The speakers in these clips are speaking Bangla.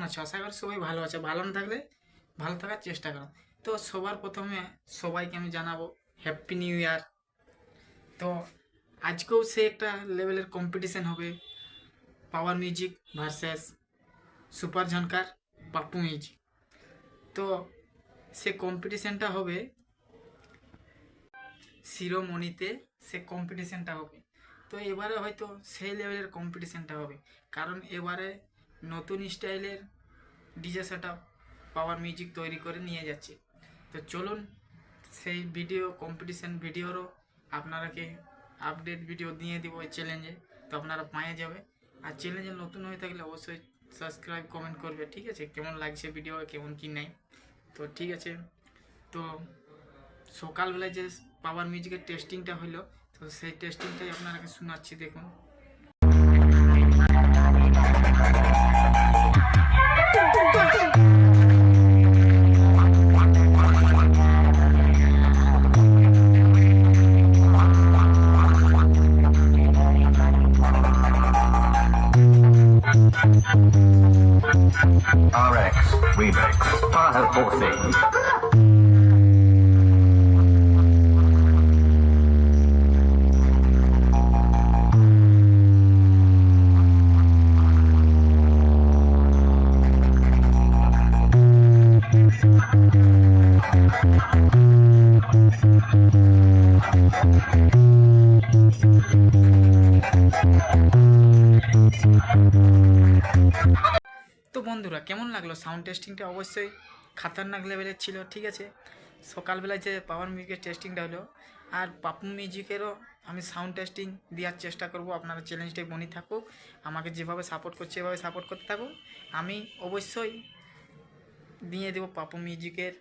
কেমন আছো? আশা করি সবাই ভালো আছে। ভালো না থাকলে ভালো থাকার চেষ্টা করো। তো সবার প্রথমে সবাইকে আমি জানাবো হ্যাপি নিউ ইয়ার। তো আজকেও সে একটা লেভেলের কম্পিটিশন হবে, power music versus super Jhankar Pappu music. তো সে কম্পিটিশনটা হবে শিরোমণিতে, সে কম্পিটিশনটা হবে। তো এবারে হয়তো সেই লেভেলের কম্পিটিশনটা হবে, কারণ এবারে নতুন স্টাইলের ডিজে সেটআপ পাওয়ার মিউজিক তৈরি করে নিয়ে যাচ্ছে। তো চলুন সেই ভিডিও কম্পিটিশন ভিডিওরও আপনারাকে আপডেট ভিডিও দিয়ে দিব ওই চ্যালেঞ্জে, তো আপনারা পায়ে যাবে। আর চ্যালেঞ্জে নতুন হয়ে থাকলে অবশ্যই সাবস্ক্রাইব কমেন্ট করবে, ঠিক আছে? কেমন লাগছে ভিডিও, কেমন কি নেই। তো ঠিক আছে। তো সকালবেলায় যে পাওয়ার মিউজিকের টেস্টিংটা হলো, তো সেই টেস্টিংটাই আপনারাকে শোনাচ্ছি, দেখুন। RX Remix Tahoe 14. তো বন্ধুরা, কেমন লাগলো সাউন্ড টেস্টিংটা? অবশ্যই খাতারনাক লেভেলের ছিল, ঠিক আছে? সকালবেলায় যে পাওয়ার মিউজিকের টেস্টিংটা হলো, আর পাপ্পু মিউজিকেরও আমি সাউন্ড টেস্টিং দেওয়ার চেষ্টা করব। আপনারা চ্যালেঞ্জটাই বনি থাকুক, আমাকে যেভাবে সাপোর্ট করছে এভাবে সাপোর্ট করতে থাকুক। আমি অবশ্যই দিয়ে দেবো পাপ্পু মিউজিকের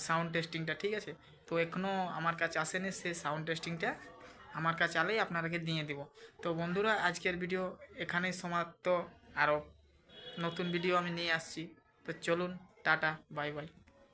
সাউন্ড টেস্টিংটা, ঠিক আছে? তো এখনও আমার কাছে আসেনি, সে সাউন্ড টেস্টিংটা আমার কাছে আলেই আপনারাকে দিয়ে দেবো। তো বন্ধুরা, আজকের ভিডিও এখানেই সমাপ্ত। আরও নতুন ভিডিও আমি নিয়ে আসছি। তো চলুন, টাটা, বাই বাই।